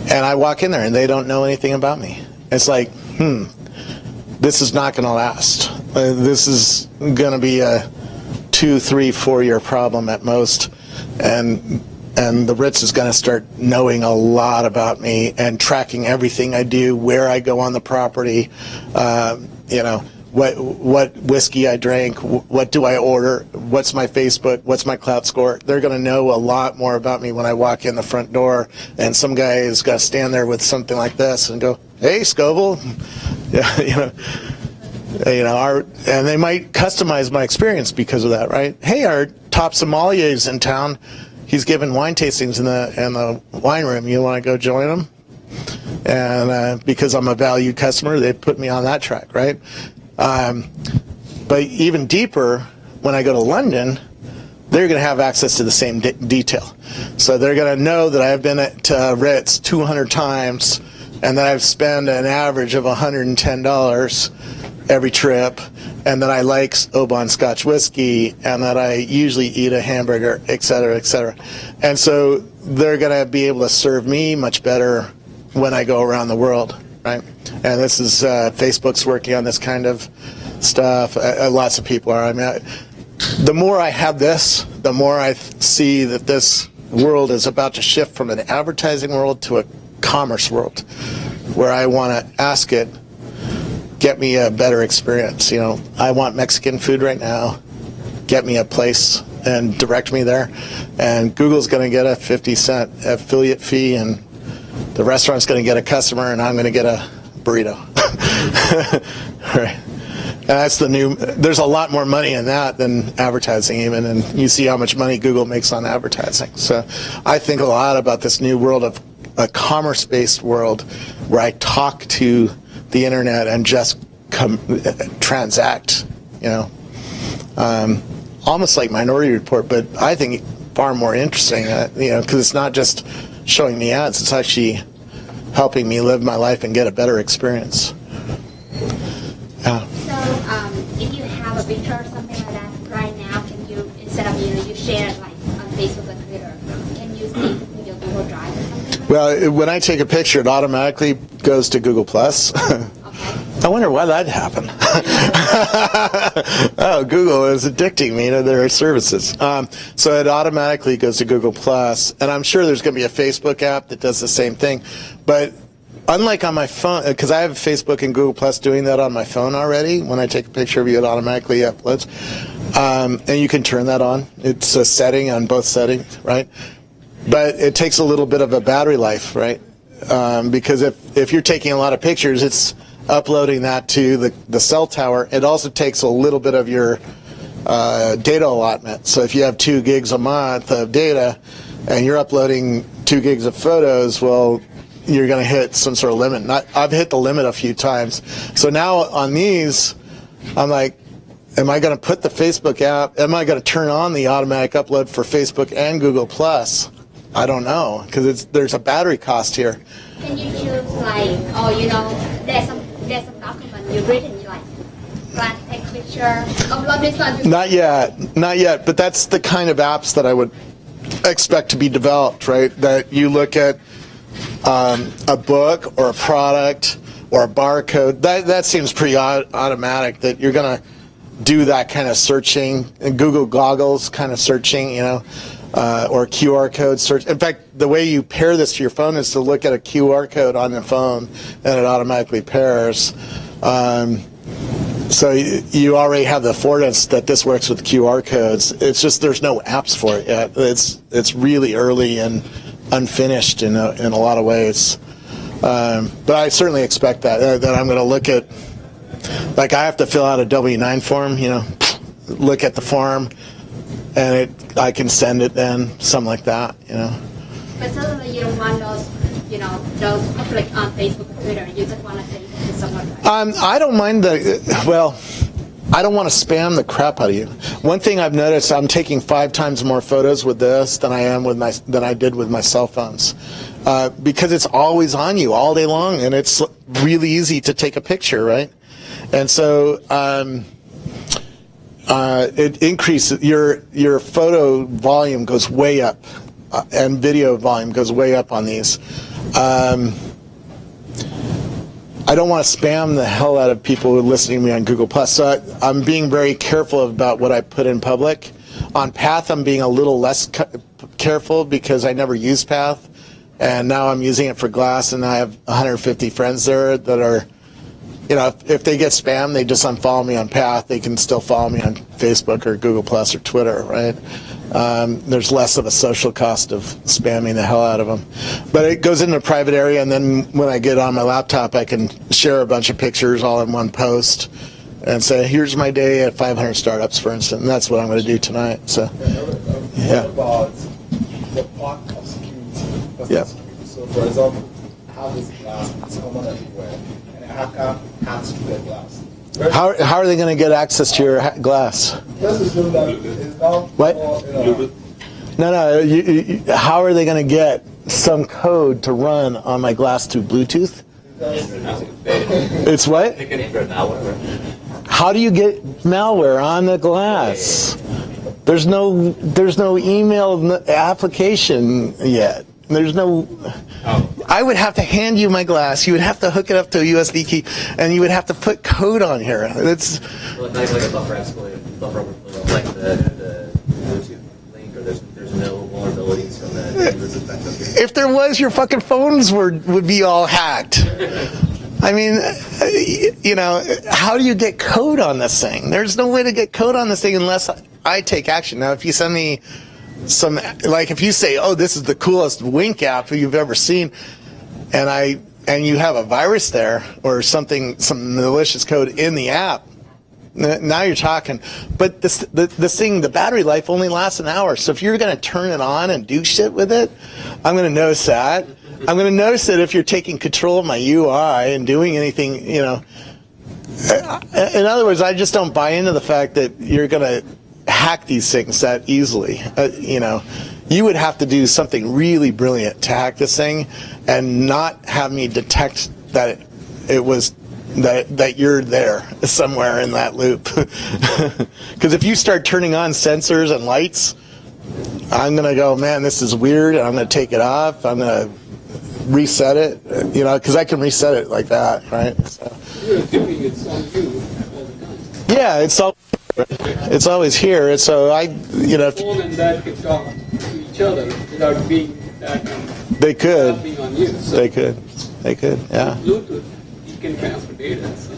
And I walk in there, and they don't know anything about me. It's like, this is not going to last. This is going to be a 2, 3, 4 year problem at most. And the Ritz is going to start knowing a lot about me and tracking everything I do, where I go on the property, what whiskey I drank, what do I order, what's my Facebook, what's my cloud score. They're going to know a lot more about me when I walk in the front door, and some guy is going to stand there with something like this and go, "Hey, Scoble," and they might customize my experience because of that, right? Hey, our top sommelier is in town. He's giving wine tastings in the wine room. You want to go join him? And because I'm a valued customer, they put me on that track, right? But even deeper, when I go to London, they're going to have access to the same detail. So they're going to know that I've been at Ritz 200 times and that I've spent an average of $110 every trip, and that I like Oban Scotch whiskey, and that I usually eat a hamburger, et cetera, et cetera. And so they're going to be able to serve me much better when I go around the world, right? And this is, Facebook's working on this kind of stuff. Lots of people are. I mean, the more I have this, the more I see that this world is about to shift from an advertising world to a commerce world, where I want to ask it, get me a better experience. You know, I want Mexican food right now. Get me a place and direct me there. And Google's going to get a 50-cent affiliate fee, and the restaurant's going to get a customer, and I'm going to get a burrito. Right. And that's the new. There's a lot more money in that than advertising, even, and you see how much money Google makes on advertising. So I think a lot about this new world of a commerce-based world where I talk to the internet and just transact. You know, almost like Minority Report, but I think far more interesting. You know, because it's not just showing me ads; it's actually helping me live my life and get a better experience. Yeah. So, if you have a picture or something like that right now, can you, instead of you share it like on Facebook or Twitter, can you save it in your Google Drive or something? Well, when I take a picture, it automatically goes to Google Plus. Okay. I wonder why that happened. Oh, Google is addicting me to their services. So it automatically goes to Google Plus, and I'm sure there's going to be a Facebook app that does the same thing. But unlike on my phone, because I have Facebook and Google Plus doing that on my phone already, when I take a picture of you, it automatically uploads. And you can turn that on. It's a setting on both settings, right? But it takes a little bit of a battery life, right? Because if you're taking a lot of pictures, it's uploading that to the cell tower. It also takes a little bit of your data allotment. So if you have 2 gigs a month of data and you're uploading 2 gigs of photos, well, you're going to hit some sort of limit. I've hit the limit a few times. So now on these, I'm like, am I going to put the Facebook app, am I going to turn on the automatic upload for Facebook and Google Plus? I don't know, because there's a battery cost here. Can you choose like, there's some document you read and you like, plan to take a picture, upload this one? Not yet, but that's the kind of apps that I would expect to be developed, right? That you look at a book or a product or a barcode. That seems pretty automatic, that you're going to do that kind of searching, and Google Goggles kind of searching, or QR code search. In fact, the way you pair this to your phone is to look at a QR code on the phone, and it automatically pairs. So you already have the affordance that this works with QR codes. It's just there's no apps for it yet. It's really early and unfinished in a lot of ways. But I certainly expect that I'm going to look at, like, I have to fill out a W-9 form, look at the form, and I can send it then, something like that, But certainly you don't want those public on Facebook or Twitter. You just want to send it to someone, right? I don't mind I don't want to spam the crap out of you. One thing I've noticed, I'm taking 5 times more photos with this than I did with my cell phones, because it's always on you all day long, and it's really easy to take a picture, right? And so it increases your photo volume goes way up, and video volume goes way up on these. I don't want to spam the hell out of people who are listening to me on Google+. So I'm being very careful about what I put in public. On Path, I'm being a little less careful because I never used Path. And now I'm using it for Glass, and I have 150 friends there that are, if they get spammed, they just unfollow me on Path. They can still follow me on Facebook or Google+ or Twitter, right? There's less of a social cost of spamming the hell out of them. But it goes into a private area, and then when I get on my laptop, I can share a bunch of pictures all in one post and say, here's my day at 500 startups, for instance. And that's what I'm going to do tonight. So, yeah. About the part of security. Yeah. So, for example, how this glass is common everywhere, and a hacker hacks through the glass. How are they going to get access to your glass? Let's assume that it's now What? No. How are they going to get some code to run on my glass through Bluetooth? It's what? How do you get malware on the glass? There's no email application yet. There's no. I would have to hand you my glass. You would have to hook it up to a USB key, and you would have to put code on here. It's like a buffer exploit, like the Bluetooth link, or there's no vulnerabilities from the if there was, your fucking phones would be all hacked. I mean, you know, how do you get code on this thing? There's no way to get code on this thing unless I take action. Now, if you send me some, like if you say, oh, this is the coolest Wink app you've ever seen, and you have a virus there or something, some malicious code in the app, now you're talking. But this thing, the battery life only lasts an hour. So if you're going to turn it on and do shit with it, I'm going to notice that. I'm going to notice that if you're taking control of my UI and doing anything, you know. In other words, I just don't buy into the fact that you're going to hack these things that easily. You know, you would have to do something really brilliant to hack this thing and not have me detect that it was that you're there somewhere in that loop. Because if you start turning on sensors and lights, I'm going to go, man, this is weird, and I'm going to take it off. I'm going to reset it, you know, because I can reset it like that, right? So. You're assuming it's on you all the time. Yeah, it's always here. So you know, Phone and that could talk to each other without being that. They could. Without being on you. So They could, yeah. Bluetooth, you can transfer data. So.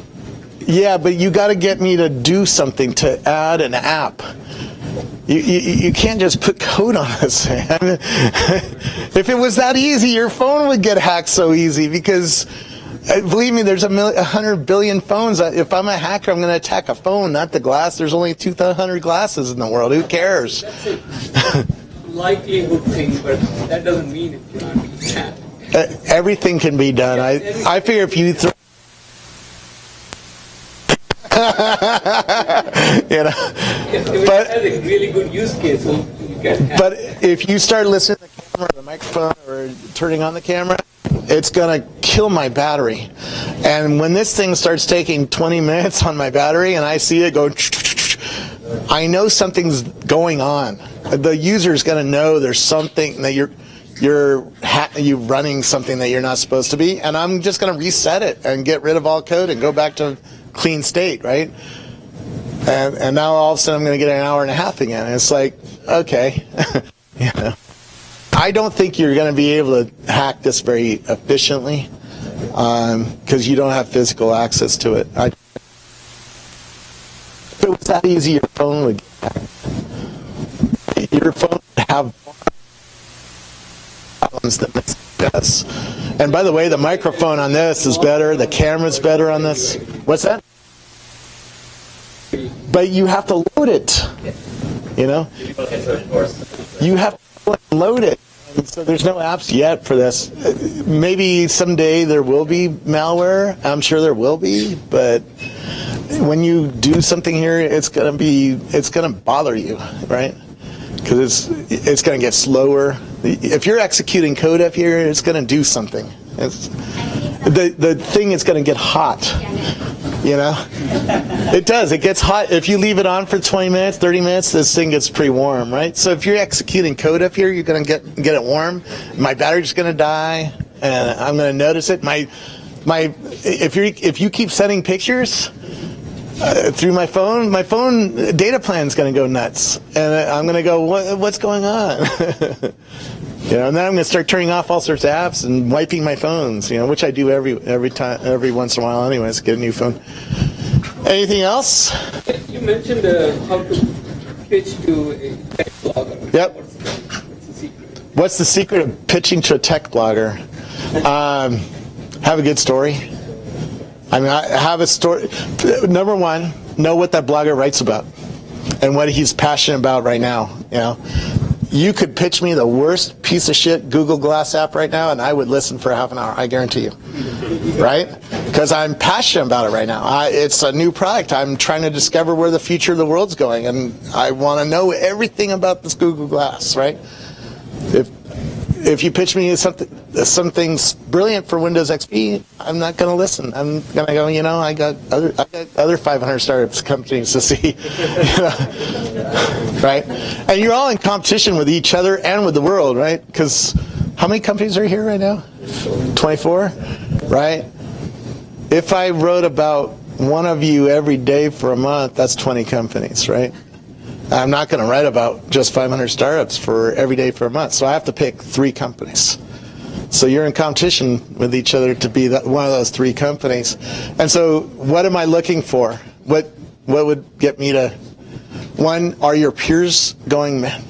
Yeah, but you got to get me to do something to add an app. You can't just put code on this thing. I mean, if it was that easy, your phone would get hacked so easy because, believe me, there's 100 billion phones. If I'm a hacker, I'm going to attack a phone, not the glass. There's only 200 glasses in the world. Who cares? That's a likelihood thing, but that doesn't mean it cannot be hacked. Everything can be done. I figure if you throw... you know, If it has a really good use case, so you can hack. But if you start listening to the camera, the microphone, or turning on the camera, it's going to kill my battery. And when this thing starts taking 20 minutes on my battery and I see it go, I know something's going on. The user's going to know there's something that you're running something that you're not supposed to be, and I'm just going to reset it and get rid of all code and go back to clean state, right? And now all of a sudden I'm going to get an hour and a half again. And it's like, okay, you know. I don't think you're going to be able to hack this very efficiently because you don't have physical access to it. If it was that easy, your phone would get hacked. Your phone would have problems that it does. And by the way, the microphone on this is better. The camera's better on this. What's that? But you have to load it. You know? You have to load it. And so there's no apps yet for this. Maybe someday there will be malware. I'm sure there will be. But when you do something here, it's going to bother you, right? Because it's going to get slower. If you're executing code up here, it's going to do something. The thing is going to get hot. You know, it does. It gets hot. If you leave it on for 20 minutes, 30 minutes, this thing gets pretty warm, right? So if you're executing code up here, you're going to get it warm. My battery's going to die, and I'm going to notice it. If you keep sending pictures through my phone data plan's going to go nuts, and I'm going to go, what's going on? You know, and then I'm going to start turning off all sorts of apps and wiping my phones, you know, which I do every once in a while anyways, get a new phone. Anything else? You mentioned how to pitch to a tech blogger. Yep. What's the secret? What's the secret of pitching to a tech blogger? Have a good story. I mean, I have a story. Number one, know what that blogger writes about and what he's passionate about right now, you know. You could pitch me the worst piece of shit Google Glass app right now, and I would listen for half an hour. I guarantee you, right? Because I'm passionate about it right now. It's a new product. I'm trying to discover where the future of the world's going, and I want to know everything about this Google Glass, right? If you pitch me something's brilliant for Windows XP, I'm not going to listen. I'm going to go, you know, I got other 500 startups companies to see, you know, right? And you're all in competition with each other and with the world, right? Because how many companies are here right now? 24, right? If I wrote about one of you every day for a month, that's 20 companies, right? I'm not going to write about just 500 startups for every day for a month, so I have to pick 3 companies. So you're in competition with each other to be one of those three companies. And so what am I looking for? What would get me to, one, are your peers going, man,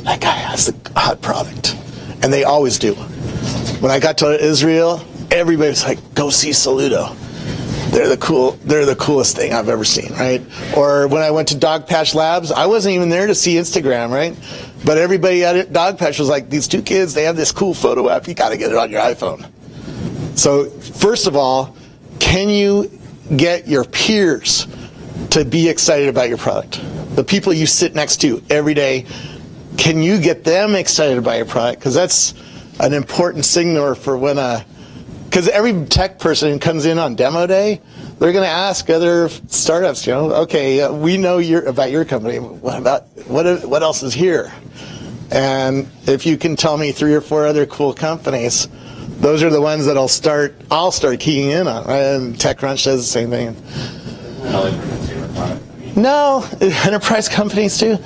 that guy has the hot product? And they always do. When I got to Israel, everybody was like, go see Saludo. They're the coolest thing I've ever seen, right? Or when I went to Dogpatch Labs, I wasn't even there to see Instagram, right? But everybody at Dogpatch was like, these two kids, they have this cool photo app, you gotta get it on your iPhone. So first of all, can you get your peers to be excited about your product? The people you sit next to every day, can you get them excited about your product? Because that's an important signal for when because every tech person who comes in on demo day, they're going to ask other startups, okay, we know about your company. What else is here? And if you can tell me 3 or 4 other cool companies, those are the ones that I'll start keying in on. Right? And TechCrunch does the same thing. No, enterprise companies too.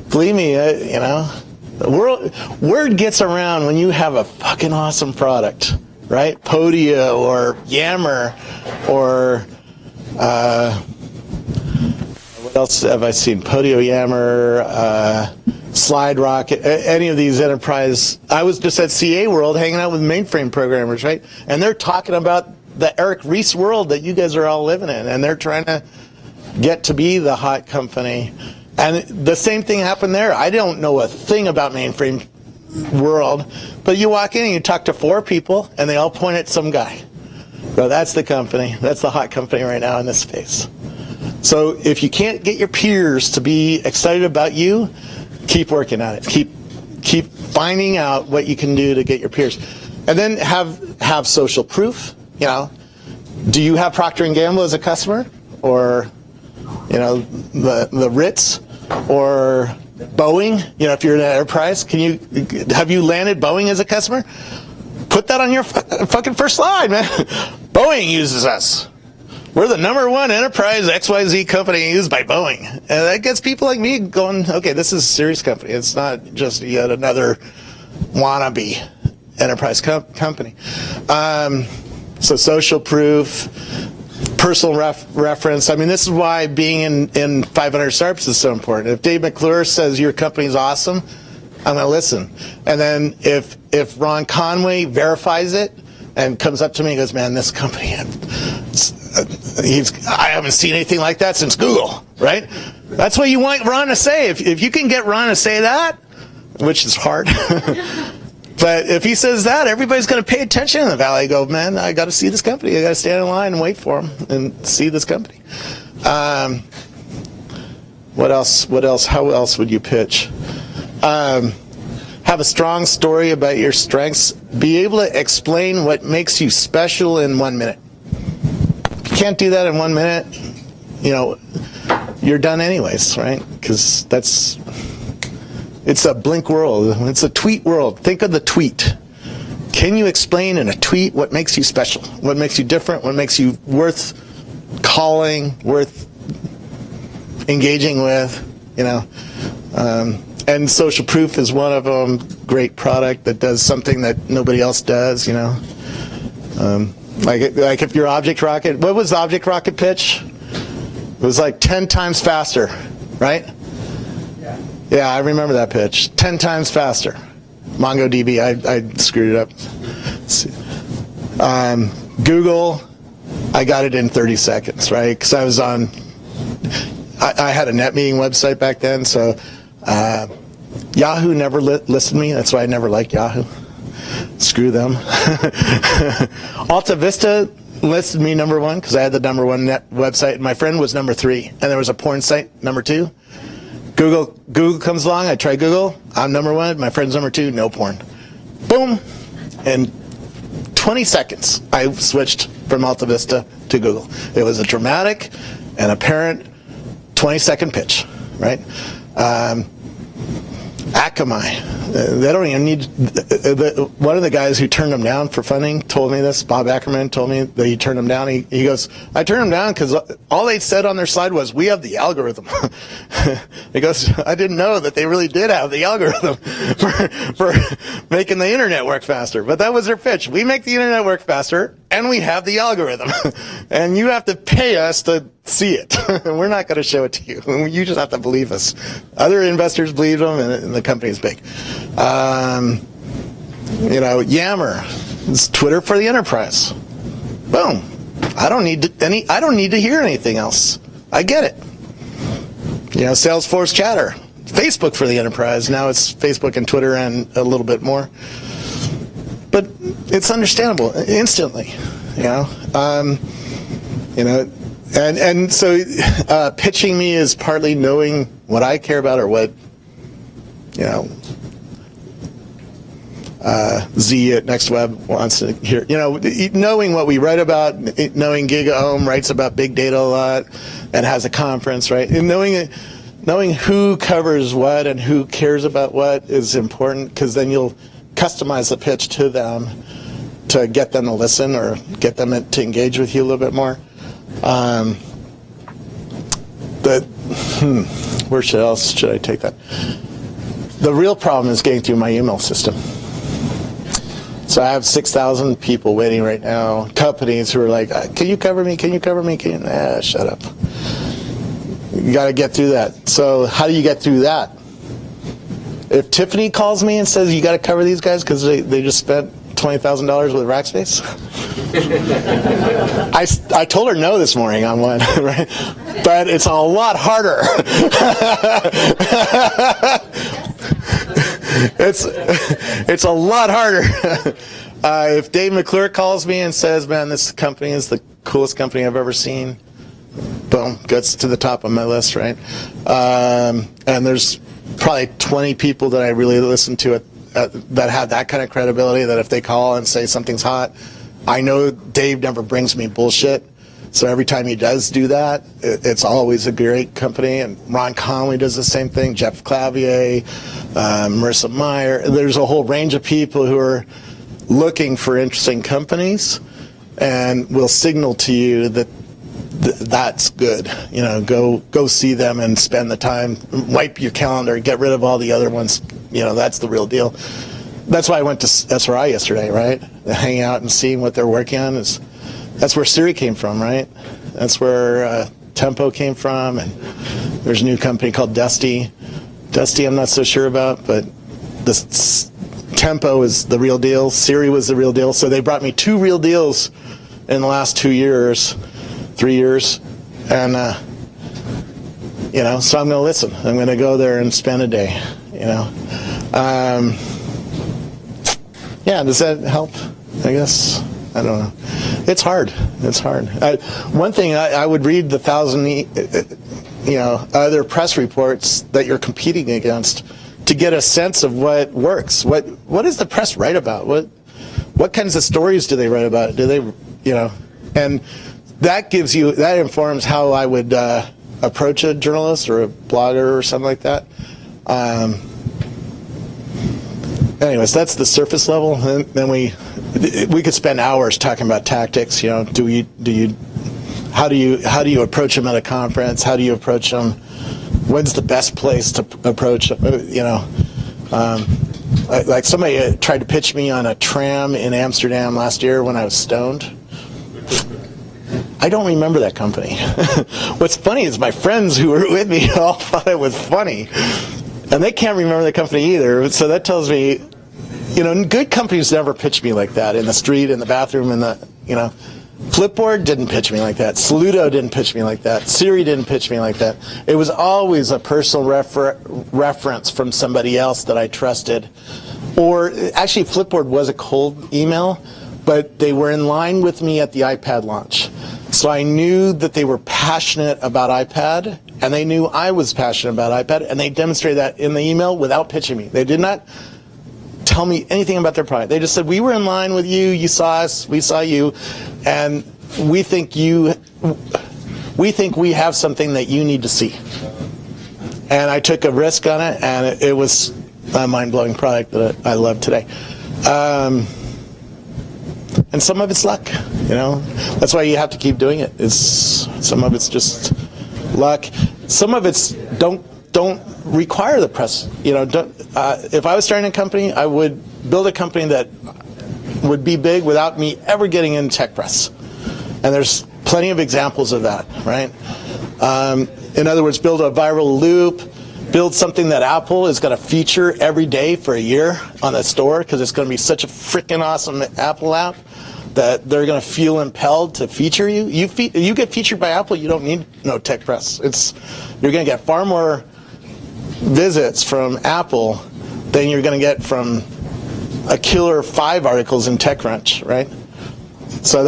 Believe me, word gets around when you have a fucking awesome product. Right? Podio or Yammer or what else have I seen? Podio, Yammer, Slide Rocket, any of these enterprise. I was just at CA World hanging out with mainframe programmers, right? And they're talking about the Eric Ries world that you guys are all living in, and they're trying to get to be the hot company. And the same thing happened there. I don't know a thing about mainframe world, but you walk in and you talk to 4 people and they all point at some guy. Well, that's the company. That's the hot company right now in this space. So if you can't get your peers to be excited about you, keep working on it. Keep finding out what you can do to get your peers. And then have social proof. Do you have Procter & Gamble as a customer? Or the Ritz? Or Boeing, if you're an enterprise, have you landed Boeing as a customer? Put that on your fucking first slide, man. Boeing uses us. We're the #1 enterprise XYZ company used by Boeing. And that gets people like me going, okay, this is a serious company. It's not just yet another wannabe enterprise company. So social proof, personal reference. I mean, this is why being in 500 startups is so important. If Dave McClure says your company's awesome, I'm going to listen. And then if Ron Conway verifies it and comes up to me and goes, man, this company, I haven't seen anything like that since Google, right? That's what you want Ron to say. If you can get Ron to say that, which is hard, but if he says that, everybody's going to pay attention in the Valley. I go, man, I got to see this company. I got to stand in line and wait for him and see this company. What else? How else would you pitch? Have a strong story about your strengths. Be able to explain what makes you special in 1 minute. If you can't do that in 1 minute, you're done anyways, right? Because it's a blink world. It's a tweet world. Think of the tweet. Can you explain in a tweet what makes you special? What makes you different? What makes you worth calling, worth engaging with? And social proof is one of them. Great product that does something that nobody else does. Like if your Object Rocket. What was the Object Rocket pitch? It was like 10 times faster, right? Yeah, I remember that pitch. 10 times faster. MongoDB, I screwed it up. Google, I got it in 30 seconds, right? Because I had a NetMeeting website back then, so Yahoo never listed me. That's why I never liked Yahoo. Screw them. Alta Vista listed me #1 because I had the #1 net website, and my friend was #3, and there was a porn site #2. Google comes along, I try Google, I'm #1, my friend's #2, no porn. Boom! In 20 seconds, I switched from Alta Vista to Google. It was a dramatic and apparent 20-second pitch, right? Akamai. They don't even need. One of the guys who turned them down for funding told me this. Bob Ackerman told me that he turned them down. He goes, I turned them down because all they said on their slide was, "We have the algorithm." He goes, I didn't know that they really did have the algorithm for making the internet work faster. But that was their pitch. We make the internet work faster, and we have the algorithm, and you have to pay us to see it. We're not going to show it to you. You just have to believe us. Other investors believe them, and the company's big. Yammer. It's Twitter for the enterprise. Boom. I don't need to hear anything else. I get it. Salesforce Chatter. Facebook for the enterprise. Now it's Facebook and Twitter and a little bit more. But it's understandable instantly. And so pitching me is partly knowing what I care about or what, Z at NextWeb wants to hear. Knowing what we write about, knowing GigaOM writes about big data a lot and has a conference, right? And knowing who covers what and who cares about what is important, because then you'll customize the pitch to them to get them to listen or get them to engage with you a little bit more. Where else should I take that? The real problem is getting through my email system. So I have 6,000 people waiting right now, companies who are like, can you cover me? Can you cover me? Shut up. You got to get through that. So how do you get through that? If Tiffany calls me and says, you got to cover these guys because they just spent $20,000 with Rackspace, I told her no this morning on one, right? But it's a lot harder. It's a lot harder. If Dave McClure calls me and says, man, this company is the coolest company I've ever seen, boom, gets to the top of my list, right? And there's probably 20 people that I really listen to that have that kind of credibility, that if they call and say something's hot, I know Dave never brings me bullshit. So every time he does do that, it's always a great company. And Ron Conley does the same thing, Jeff Clavier, Marissa Meyer. There's a whole range of people who are looking for interesting companies and will signal to you that that's good. Go see them and spend the time, wipe your calendar, get rid of all the other ones. That's the real deal. That's why I went to SRI yesterday, right? Hanging out and seeing what they're working on. That's where Siri came from, right? That's where Tempo came from, and there's a new company called Dusty. Dusty I'm not so sure about, but this Tempo is the real deal. Siri was the real deal. So they brought me 2 real deals in the last 3 years, and so I'm going to listen. I'm going to go there and spend a day. Does that help? I guess. I don't know. It's hard. One thing, I would read the 1,000, other press reports that you're competing against to get a sense of what works. What does the press write about? What kinds of stories do they write about? Do they, and that informs how I would approach a journalist or a blogger or something like that. Anyways, that's the surface level. And then we could spend hours talking about tactics. How do you approach them at a conference? How do you approach them? When's the best place to approach? Like somebody tried to pitch me on a tram in Amsterdam last year when I was stoned. I don't remember that company. What's funny is my friends who were with me all thought it was funny. And they can't remember the company either. So that tells me, good companies never pitch me like that in the street, in the bathroom, Flipboard didn't pitch me like that. Saludo didn't pitch me like that. Siri didn't pitch me like that. It was always a personal reference from somebody else that I trusted. Or actually, Flipboard was a cold email, but they were in line with me at the iPad launch. So I knew that they were passionate about iPad, and they knew I was passionate about iPad, and they demonstrated that in the email without pitching me. They did not tell me anything about their product. They just said, we were in line with you, you saw us, we saw you, and we think we have something that you need to see. And I took a risk on it, and it was mind-blowing product that I love today. And some of it's luck, you know. That's why you have to keep doing it. Some of it's just luck. Some of it's don't require the press. You know, if I was starting a company, I would build a company that would be big without me ever getting in tech press. And there's plenty of examples of that, right? In other words, build a viral loop, build something that Apple is going to feature every day for a year on the store because it's going to be such a freaking awesome Apple app that they're going to feel impelled to feature you. You get featured by Apple, you don't need no tech press. You're going to get far more visits from Apple than you're going to get from a killer 5 articles in TechCrunch, right? So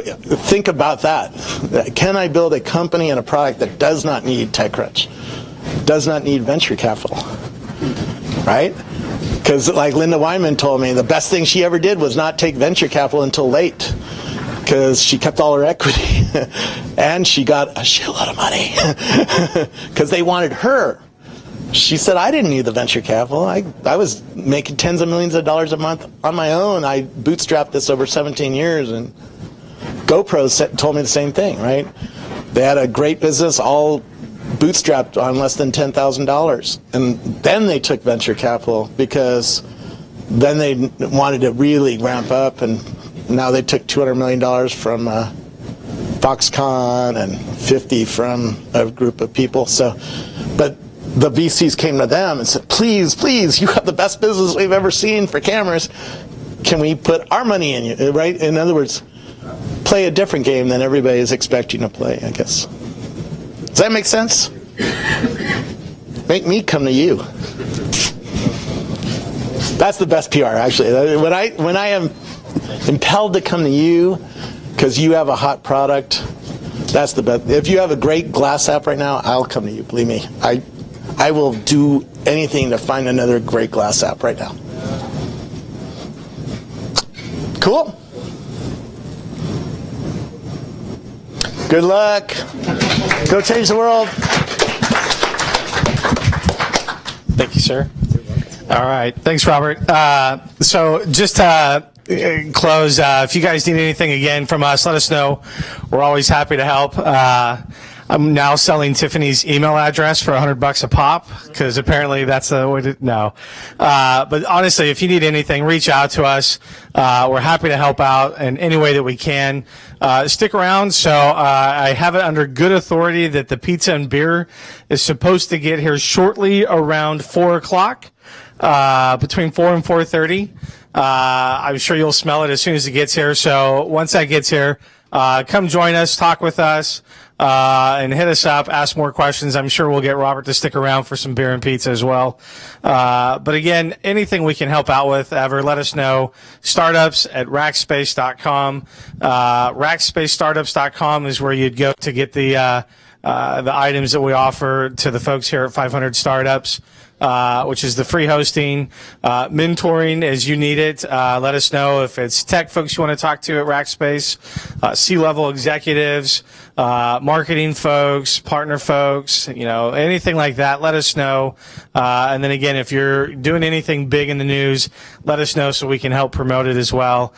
think about that. Can I build a company and a product that does not need TechCrunch, does not need venture capital, right? Because like Linda Weinman told me, the best thing she ever did was not take venture capital until late, because she kept all her equity and she got a shitload of money because they wanted her. She said, I didn't need the venture capital. I was making tens of millions of dollars a month on my own. I bootstrapped this over 17 years, and GoPro told me the same thing, right? They had a great business, all bootstrapped on less than $10,000. And then they took venture capital because then they wanted to really ramp up, and now they took $200 million from Foxconn and 50 from a group of people. But the VCs came to them and said, please, you have the best business we've ever seen for cameras. Can we put our money in you, right? In other words, play a different game than everybody is expecting to play, I guess. Does that make sense? Make me come to you. That's the best PR, actually. When I am impelled to come to you because you have a hot product, that's the best. If you have a great glass app right now, I'll come to you, believe me. I will do anything to find another great glass app right now. Cool. Good luck. Go change the world. Thank you, sir. All right. Thanks, Robert. So just to close, if you guys need anything again from us, let us know. We're always happy to help. I'm now selling Tiffany's email address for $100 a pop, because apparently that's the way to, no. But honestly, if you need anything, reach out to us. We're happy to help out in any way that we can. Stick around. So I have it under good authority that the pizza and beer is supposed to get here shortly around 4 o'clock, between 4 and 4:30. I'm sure you'll smell it as soon as it gets here. So once that gets here, come join us, talk with us, and hit us up, ask more questions. I'm sure we'll get Robert to stick around for some beer and pizza as well. But again, anything we can help out with ever, let us know. Startups at rackspace.com. Rackspacestartups.com is where you'd go to get the items that we offer to the folks here at 500 Startups. Which is the free hosting, mentoring as you need it. Let us know if it's tech folks you want to talk to at Rackspace, C-level executives, marketing folks, partner folks, anything like that. Let us know. And then again, if you're doing anything big in the news, let us know so we can help promote it as well.